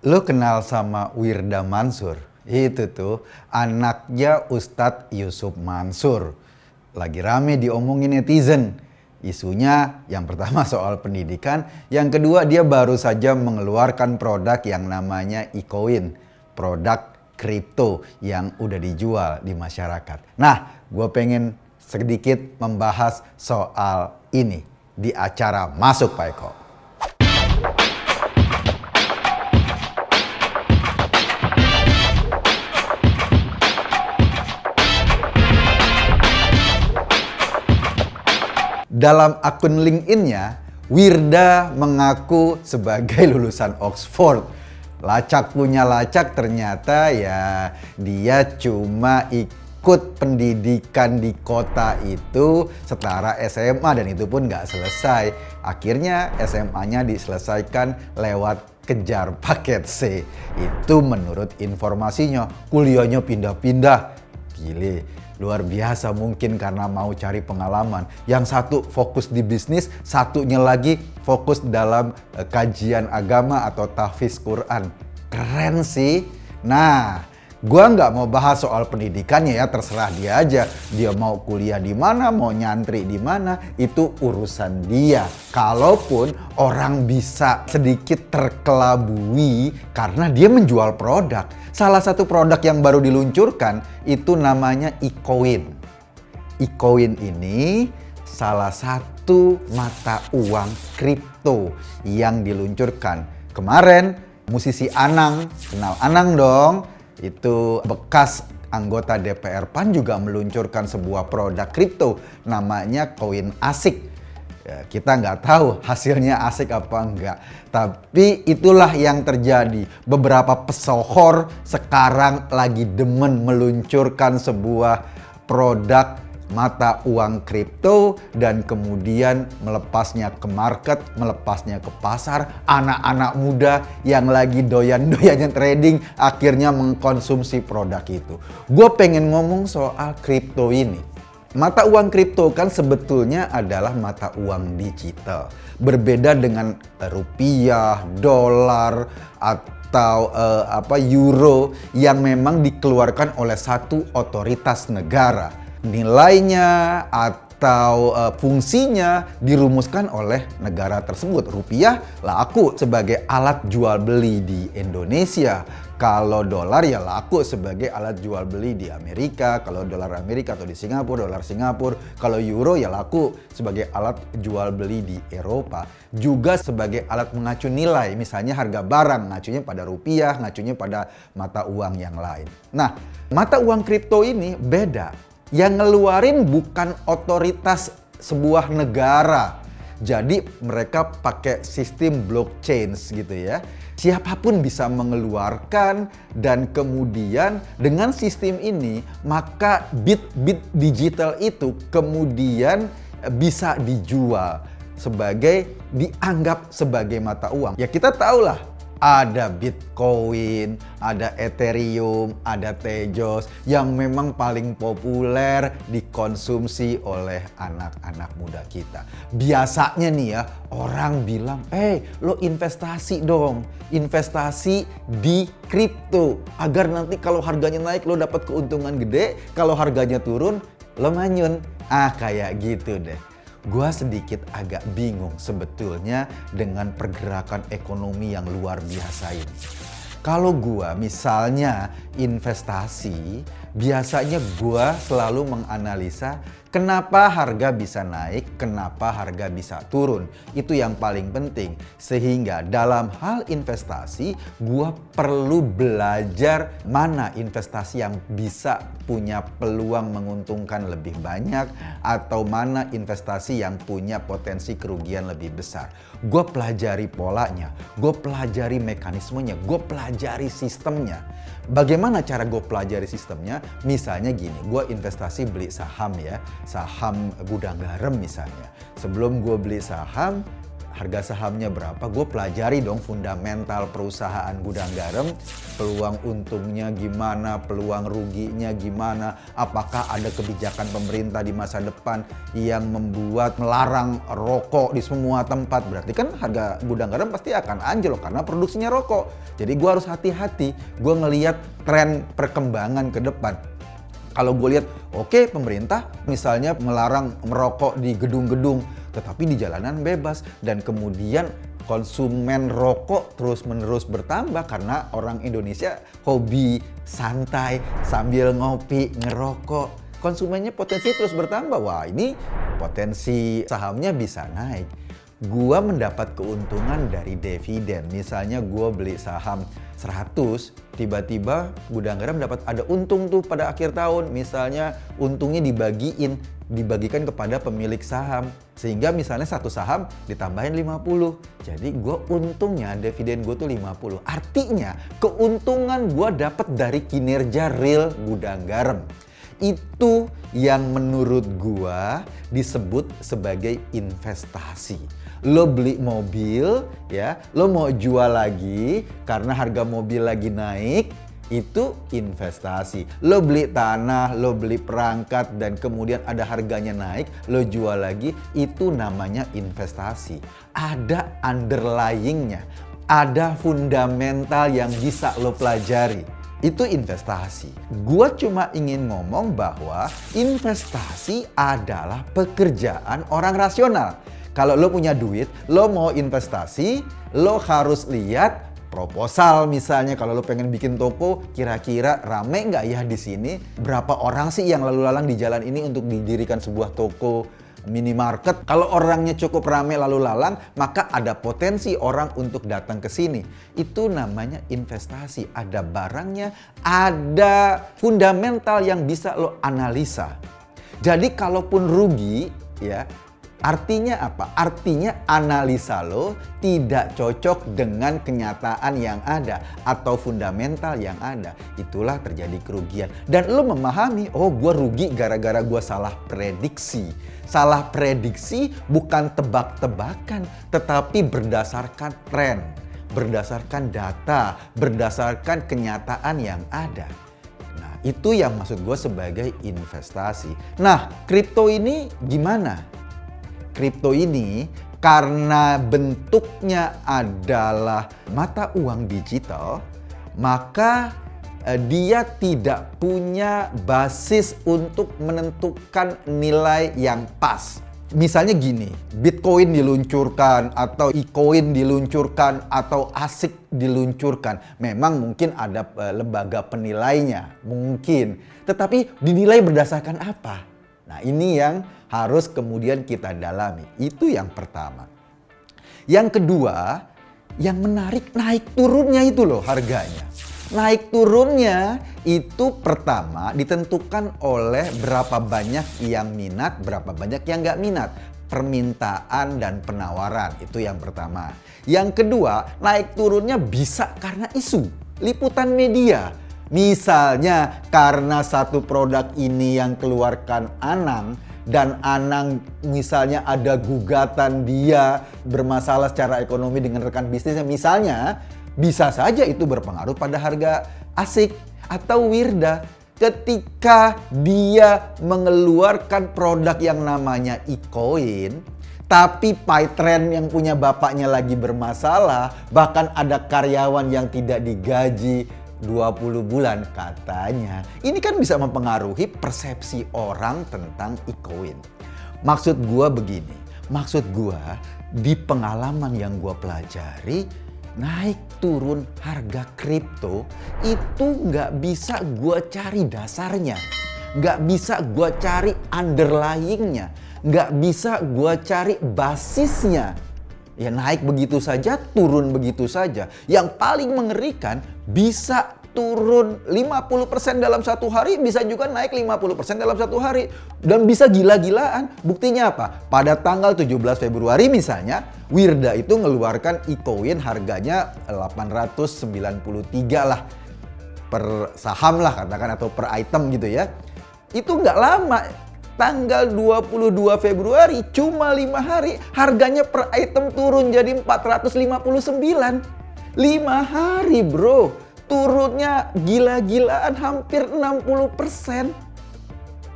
Lu kenal sama Wirda Mansur? Itu tuh anaknya Ustadz Yusuf Mansur. Lagi rame diomongin netizen. Isunya yang pertama soal pendidikan, yang kedua dia baru saja mengeluarkan produk yang namanya eCoin, produk kripto yang udah dijual di masyarakat. Nah, gue pengen sedikit membahas soal ini di acara Masuk Pak Eko. Dalam akun LinkedIn-nya, Wirda mengaku sebagai lulusan Oxford. Lacak punya lacak, ternyata ya dia cuma ikut pendidikan di kota itu setara SMA dan itu pun nggak selesai. Akhirnya SMA-nya diselesaikan lewat kejar paket C. Itu menurut informasinya. Kuliahnya pindah-pindah. Gile. Luar biasa, mungkin karena mau cari pengalaman. Yang satu fokus di bisnis, satunya lagi fokus dalam kajian agama atau tahfiz Quran. Keren sih. Nah, gua nggak mau bahas soal pendidikannya ya, terserah dia aja. Dia mau kuliah di mana, mau nyantri di mana, itu urusan dia. Kalaupun orang bisa sedikit terkelabui karena dia menjual produk. Salah satu produk yang baru diluncurkan itu namanya eCoin. eCoin ini salah satu mata uang kripto yang diluncurkan. Kemarin musisi Anang, kenal Anang dong? Itu bekas anggota DPR PAN juga meluncurkan sebuah produk kripto namanya koin asik. Ya, kita nggak tahu hasilnya asik apa enggak. Tapi itulah yang terjadi. Beberapa pesohor sekarang lagi demen meluncurkan sebuah produk mata uang kripto dan kemudian melepasnya ke market, melepasnya ke pasar. Anak-anak muda yang lagi doyan-doyannya trading akhirnya mengkonsumsi produk itu. Gue pengen ngomong soal kripto ini. Mata uang kripto kan sebetulnya adalah mata uang digital. Berbeda dengan rupiah, dolar, atau euro yang memang dikeluarkan oleh satu otoritas negara. Nilainya atau fungsinya dirumuskan oleh negara tersebut. Rupiah laku sebagai alat jual beli di Indonesia. Kalau dolar ya laku sebagai alat jual beli di Amerika. Kalau dolar Amerika atau di Singapura, dolar Singapura. Kalau euro ya laku sebagai alat jual beli di Eropa. Juga sebagai alat mengacu nilai. Misalnya harga barang ngacunya pada rupiah, ngacunya pada mata uang yang lain. Nah, mata uang kripto ini beda. Yang ngeluarin bukan otoritas sebuah negara. Jadi mereka pakai sistem blockchain gitu ya. Siapapun bisa mengeluarkan dan kemudian dengan sistem ini maka bit-bit digital itu kemudian bisa dijual sebagai dianggap sebagai mata uang. Ya kita tahulah. Ada Bitcoin, ada Ethereum, ada Tezos yang memang paling populer dikonsumsi oleh anak-anak muda kita. Biasanya nih ya, orang bilang, lo investasi dong, investasi di kripto. Agar nanti kalau harganya naik lo dapat keuntungan gede, kalau harganya turun lo manyun. Kayak gitu deh. Gua sedikit agak bingung sebetulnya dengan pergerakan ekonomi yang luar biasa ini. Kalau gua misalnya investasi, biasanya gua selalu menganalisa kenapa harga bisa naik, kenapa harga bisa turun. Itu yang paling penting. Sehingga dalam hal investasi, gua perlu belajar mana investasi yang bisa punya peluang menguntungkan lebih banyak atau mana investasi yang punya potensi kerugian lebih besar. Gue pelajari polanya, gue pelajari mekanismenya, gue pelajari sistemnya. Bagaimana cara gue pelajari sistemnya? Misalnya gini, gue investasi beli saham ya, saham gudang garam misalnya. Sebelum gue beli saham, harga sahamnya berapa, gue pelajari dong fundamental perusahaan gudang garam, peluang untungnya gimana, peluang ruginya gimana, apakah ada kebijakan pemerintah di masa depan yang membuat melarang rokok di semua tempat, berarti kan harga gudang garam pasti akan anjlok karena produksinya rokok. Jadi gue harus hati-hati, gue ngelihat tren perkembangan ke depan. Kalau gue lihat, oke, pemerintah misalnya melarang merokok di gedung-gedung, tetapi di jalanan bebas. Dan kemudian konsumen rokok terus-menerus bertambah karena orang Indonesia hobi santai sambil ngopi, ngerokok. Konsumennya potensi terus bertambah. Wah, ini potensi sahamnya bisa naik. Gua mendapat keuntungan dari dividen. Misalnya gua beli saham 100, tiba-tiba gudang garam dapat ada untung tuh pada akhir tahun. Misalnya untungnya dibagikan kepada pemilik saham. Sehingga misalnya satu saham ditambahin 50. Jadi gua untungnya dividen gua tuh 50. Artinya keuntungan gua dapat dari kinerja real gudang garam. Itu yang menurut gua disebut sebagai investasi. Lo beli mobil, ya, lo mau jual lagi karena harga mobil lagi naik, itu investasi. Lo beli tanah, lo beli perangkat dan kemudian ada harganya naik, lo jual lagi, itu namanya investasi. Ada underlyingnya, ada fundamental yang bisa lo pelajari. Itu investasi. Gua cuma ingin ngomong bahwa investasi adalah pekerjaan orang rasional. Kalau lo punya duit, lo mau investasi, lo harus lihat proposal misalnya. Kalau lo pengen bikin toko, kira-kira rame nggak ya di sini? Berapa orang sih yang lalu lalang di jalan ini untuk didirikan sebuah toko minimarket? Kalau orangnya cukup rame lalu lalang, maka ada potensi orang untuk datang ke sini. Itu namanya investasi. Ada barangnya, ada fundamental yang bisa lo analisa. Jadi kalaupun rugi, ya, artinya apa? Artinya analisa lo tidak cocok dengan kenyataan yang ada atau fundamental yang ada. Itulah terjadi kerugian. Dan lo memahami, oh gue rugi gara-gara gue salah prediksi. Salah prediksi bukan tebak-tebakan, tetapi berdasarkan tren, berdasarkan data, berdasarkan kenyataan yang ada. Nah, itu yang maksud gue sebagai investasi. Nah, kripto ini gimana? Kripto ini karena bentuknya adalah mata uang digital, maka dia tidak punya basis untuk menentukan nilai yang pas. Misalnya gini, Bitcoin diluncurkan atau e-coin diluncurkan atau ASIC diluncurkan. Memang mungkin ada lembaga penilainya, mungkin. Tetapi dinilai berdasarkan apa? Nah, ini yang harus kemudian kita dalami. Itu yang pertama. Yang kedua, yang menarik naik turunnya itu loh harganya. Naik turunnya itu pertama ditentukan oleh berapa banyak yang minat, berapa banyak yang nggak minat. Permintaan dan penawaran, itu yang pertama. Yang kedua, naik turunnya bisa karena isu, liputan media. Misalnya karena satu produk ini yang keluarkan Anang, dan Anang misalnya ada gugatan dia bermasalah secara ekonomi dengan rekan bisnisnya misalnya, bisa saja itu berpengaruh pada harga ASIC atau Wirda. Ketika dia mengeluarkan produk yang namanya e-coin, tapi PyTrend yang punya bapaknya lagi bermasalah, bahkan ada karyawan yang tidak digaji 20 bulan katanya. Ini kan bisa mempengaruhi persepsi orang tentang e-coin. Maksud gua begini, maksud gua di pengalaman yang gua pelajari, naik turun harga kripto itu nggak bisa gua cari dasarnya, nggak bisa gua cari underlyingnya, nggak bisa gua cari basisnya. Ya naik begitu saja, turun begitu saja. Yang paling mengerikan bisa turun 50% dalam satu hari, bisa juga naik 50% dalam satu hari. Dan bisa gila-gilaan. Buktinya apa? Pada tanggal 17 Februari misalnya, Wirda itu ngeluarkan e-coin harganya 893 lah per saham lah katakan, atau per item gitu ya. Itu nggak lama tanggal 22 Februari cuma 5 hari harganya per item turun jadi 459. 5 hari bro, turunnya gila-gilaan hampir 60%.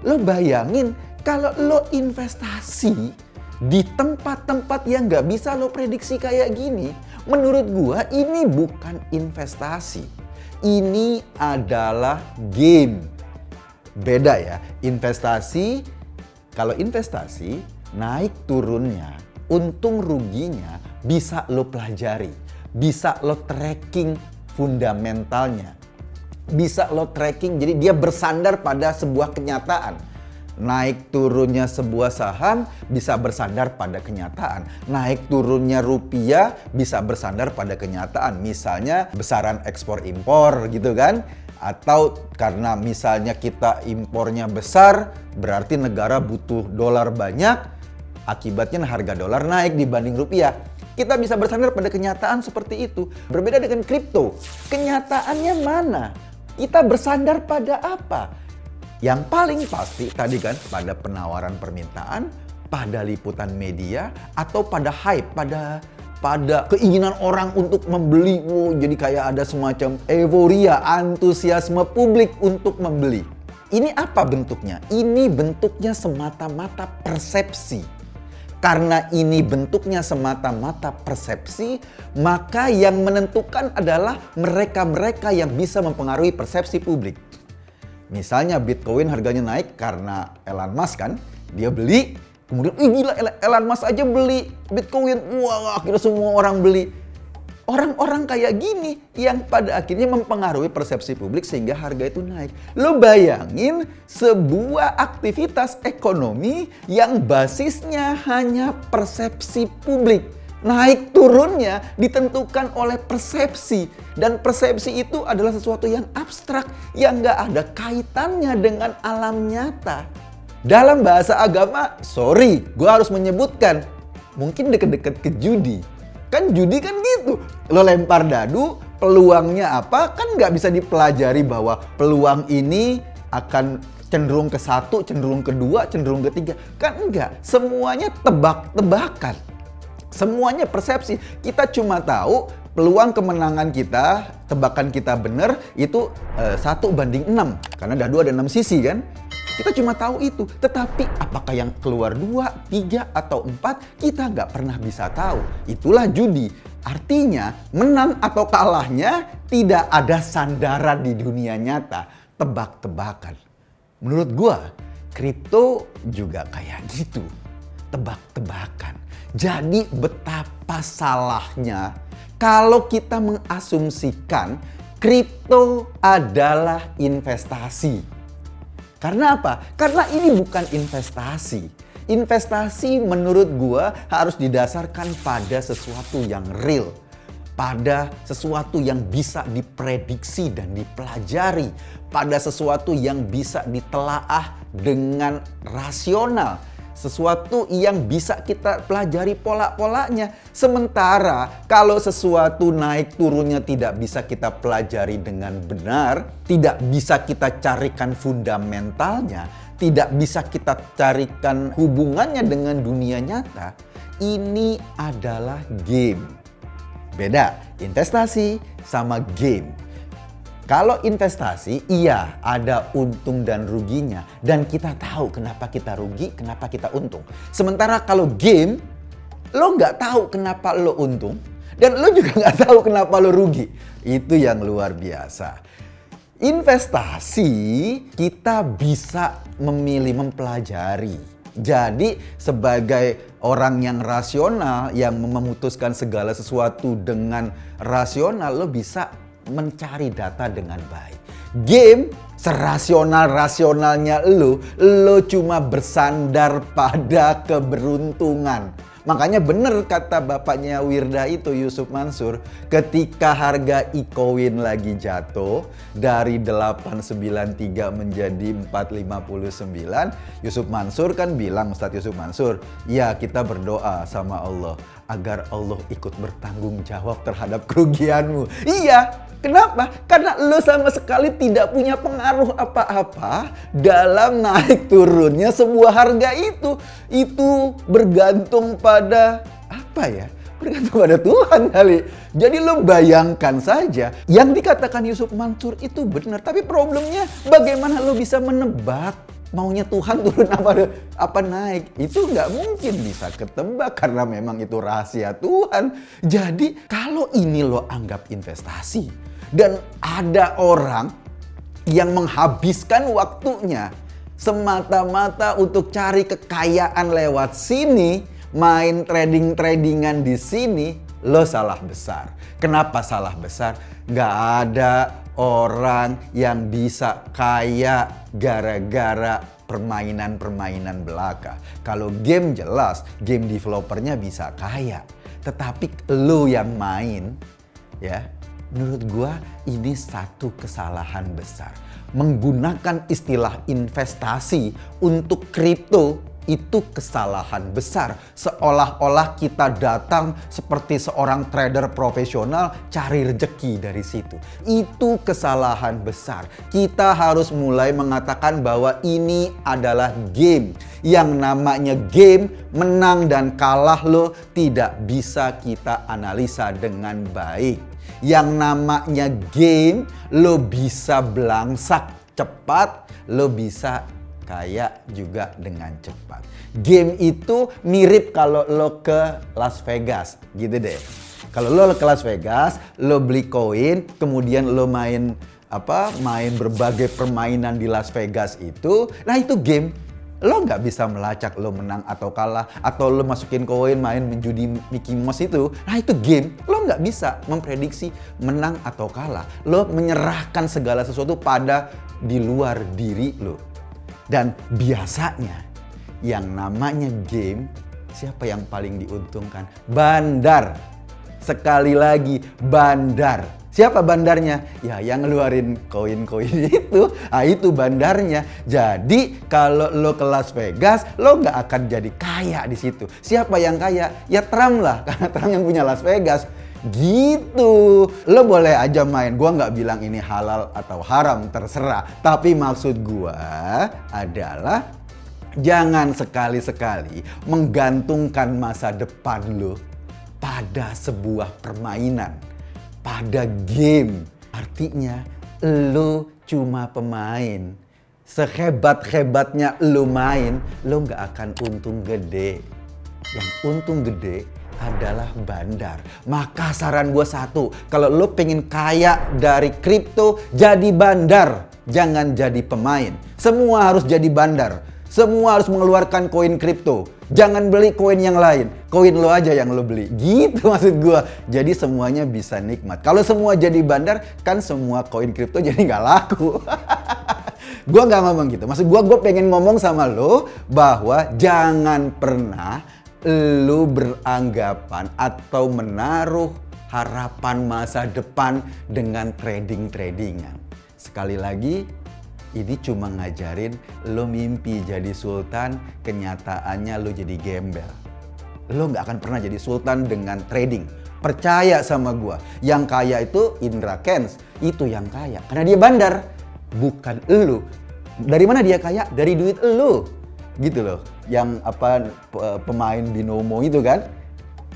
Lo bayangin kalau lo investasi di tempat-tempat yang nggak bisa lo prediksi kayak gini, menurut gua ini bukan investasi. Ini adalah game. Beda ya, investasi, kalau investasi naik turunnya, untung ruginya bisa lo pelajari, bisa lo tracking fundamentalnya, bisa lo tracking, jadi dia bersandar pada sebuah kenyataan. Naik turunnya sebuah saham bisa bersandar pada kenyataan. Naik turunnya rupiah bisa bersandar pada kenyataan. Misalnya besaran ekspor impor gitu kan. Atau karena misalnya kita impornya besar, berarti negara butuh dolar banyak, akibatnya harga dolar naik dibanding rupiah. Kita bisa bersandar pada kenyataan seperti itu. Berbeda dengan kripto. Kenyataannya mana? Kita bersandar pada apa? Yang paling pasti tadi kan pada penawaran permintaan, pada liputan media, atau pada hype, pada keinginan orang untuk membeli. Jadi kayak ada semacam euforia, antusiasme publik untuk membeli. Ini apa bentuknya? Ini bentuknya semata-mata persepsi. Karena ini bentuknya semata-mata persepsi, maka yang menentukan adalah mereka-mereka yang bisa mempengaruhi persepsi publik. Misalnya Bitcoin harganya naik karena Elon Musk kan, dia beli, kemudian gila Elon Musk aja beli Bitcoin, wah akhirnya semua orang beli. Orang-orang kayak gini yang pada akhirnya mempengaruhi persepsi publik sehingga harga itu naik. Lo bayangin sebuah aktivitas ekonomi yang basisnya hanya persepsi publik. Naik turunnya ditentukan oleh persepsi. Dan persepsi itu adalah sesuatu yang abstrak yang nggak ada kaitannya dengan alam nyata. Dalam bahasa agama, sorry, gue harus menyebutkan, mungkin deket-deket ke judi. Kan judi kan gitu, lo lempar dadu, peluangnya apa, kan nggak bisa dipelajari bahwa peluang ini akan cenderung ke satu, cenderung ke dua, cenderung ke tiga. Kan enggak, semuanya tebak-tebakan. Semuanya persepsi. Kita cuma tahu peluang kemenangan kita, tebakan kita benar itu 1:6. Karena dadu ada 6 sisi kan. Kita cuma tahu itu, tetapi apakah yang keluar 2, 3, atau 4, kita nggak pernah bisa tahu. Itulah judi. Artinya, menang atau kalahnya tidak ada sandaran di dunia nyata. Tebak-tebakan. Menurut gua, kripto juga kayak gitu. Tebak-tebakan. Jadi betapa salahnya kalau kita mengasumsikan kripto adalah investasi. Karena apa? Karena ini bukan investasi. Investasi menurut gua harus didasarkan pada sesuatu yang real. Pada sesuatu yang bisa diprediksi dan dipelajari. Pada sesuatu yang bisa ditelaah dengan rasional. Sesuatu yang bisa kita pelajari pola-polanya. Sementara kalau sesuatu naik turunnya tidak bisa kita pelajari dengan benar, tidak bisa kita carikan fundamentalnya, tidak bisa kita carikan hubungannya dengan dunia nyata, ini adalah game. Beda investasi sama game. Kalau investasi, iya ada untung dan ruginya. Dan kita tahu kenapa kita rugi, kenapa kita untung. Sementara kalau game, lo nggak tahu kenapa lo untung. Dan lo juga nggak tahu kenapa lo rugi. Itu yang luar biasa. Investasi, kita bisa memilih, mempelajari. Jadi sebagai orang yang rasional, yang memutuskan segala sesuatu dengan rasional, lo bisa mencari data dengan baik. Game serasional-rasionalnya lo cuma bersandar pada keberuntungan. Makanya bener kata bapaknya Wirda itu, Yusuf Mansur, ketika harga e-coin lagi jatuh dari 893 menjadi 459, Yusuf Mansur kan bilang, Ustadz Yusuf Mansur, ya kita berdoa sama Allah agar Allah ikut bertanggung jawab terhadap kerugianmu. Iya, Kenapa? Karena lo sama sekali tidak punya pengaruh apa-apa dalam naik turunnya sebuah harga itu. Itu bergantung pada apa ya? Bergantung pada Tuhan kali. Jadi lo bayangkan saja, yang dikatakan Yusuf Mansur itu benar. Tapi problemnya bagaimana lo bisa menebak maunya Tuhan turun apa naik? Itu nggak mungkin bisa ketebak karena memang itu rahasia Tuhan. Jadi kalau ini lo anggap investasi dan ada orang yang menghabiskan waktunya semata-mata untuk cari kekayaan lewat sini, main trading-tradingan di sini, lo salah besar. Kenapa salah besar? Nggak ada orang yang bisa kaya gara-gara permainan-permainan belaka. Kalau game jelas, game developernya bisa kaya. Tetapi lo yang main, ya, menurut gua ini satu kesalahan besar. Menggunakan istilah investasi untuk kripto itu kesalahan besar. Seolah-olah kita datang seperti seorang trader profesional cari rejeki dari situ. Itu kesalahan besar. Kita harus mulai mengatakan bahwa ini adalah game. Yang namanya game, menang dan kalah lo tidak bisa kita analisa dengan baik. Yang namanya game, lo bisa belangsak cepat, lo bisa kaya juga dengan cepat. Game itu mirip kalau lo ke Las Vegas, gitu deh. Kalau lo ke Las Vegas, lo beli koin, kemudian lo main berbagai permainan di Las Vegas itu, nah itu game. Lo nggak bisa melacak lo menang atau kalah, atau lo masukin koin main menjudi Mickey Mouse itu, nah itu game. Lo nggak bisa memprediksi menang atau kalah. Lo menyerahkan segala sesuatu pada di luar diri lo. Dan biasanya yang namanya game, siapa yang paling diuntungkan? Bandar. Sekali lagi, bandar. Siapa bandarnya? Ya yang ngeluarin koin-koin itu. Nah itu bandarnya. Jadi kalau lo ke Las Vegas, lo nggak akan jadi kaya di situ. Siapa yang kaya? Ya Trump lah, karena Trump yang punya Las Vegas. Gitu. Lo boleh aja main. Gua nggak bilang ini halal atau haram, terserah. Tapi maksud gua adalah jangan sekali-sekali menggantungkan masa depan lo pada sebuah permainan, pada game. Artinya lo cuma pemain. Sehebat-hebatnya lo main, lo nggak akan untung gede. Yang untung gede adalah bandar. Maka saran gue satu, kalau lo pengen kaya dari kripto, jadi bandar. Jangan jadi pemain. Semua harus jadi bandar. Semua harus mengeluarkan koin kripto. Jangan beli koin yang lain. Koin lo aja yang lo beli. Gitu maksud gue. Jadi semuanya bisa nikmat. Kalau semua jadi bandar, kan semua koin kripto jadi nggak laku. Gue nggak ngomong gitu. Maksud gue pengen ngomong sama lo bahwa jangan pernah lu beranggapan atau menaruh harapan masa depan dengan trading-tradingan. Sekali lagi, ini cuma ngajarin lu mimpi jadi sultan, kenyataannya lu jadi gembel. Lu nggak akan pernah jadi sultan dengan trading. Percaya sama gua, yang kaya itu Indra Kents, itu yang kaya. Karena dia bandar, bukan elu. Dari mana dia kaya? Dari duit elu. Gitu loh, yang pemain binomo itu kan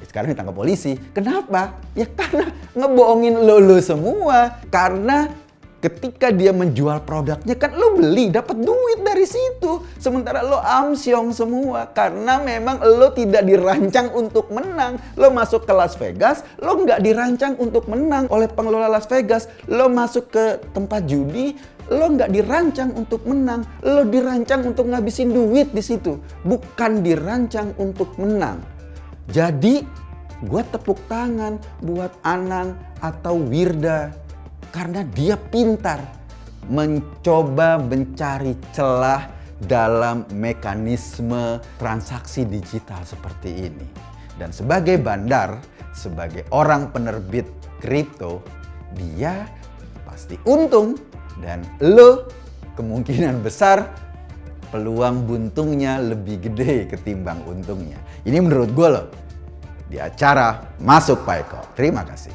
sekarang ditangkap polisi. Kenapa? Ya karena ngebohongin lo semua. Karena ketika dia menjual produknya kan lo beli, dapat duit dari situ. Sementara lo amsyong semua karena memang lo tidak dirancang untuk menang. Lo masuk ke Las Vegas, lo nggak dirancang untuk menang oleh pengelola Las Vegas. Lo masuk ke tempat judi, lo nggak dirancang untuk menang, lo dirancang untuk ngabisin duit di situ, bukan dirancang untuk menang. Jadi, gue tepuk tangan buat Anang atau Wirda karena dia pintar mencoba mencari celah dalam mekanisme transaksi digital seperti ini. Dan sebagai bandar, sebagai orang penerbit kripto, dia pasti untung. Dan lo kemungkinan besar peluang buntungnya lebih gede ketimbang untungnya. Ini menurut gue loh di acara Masuk Pak Eko. Terima kasih.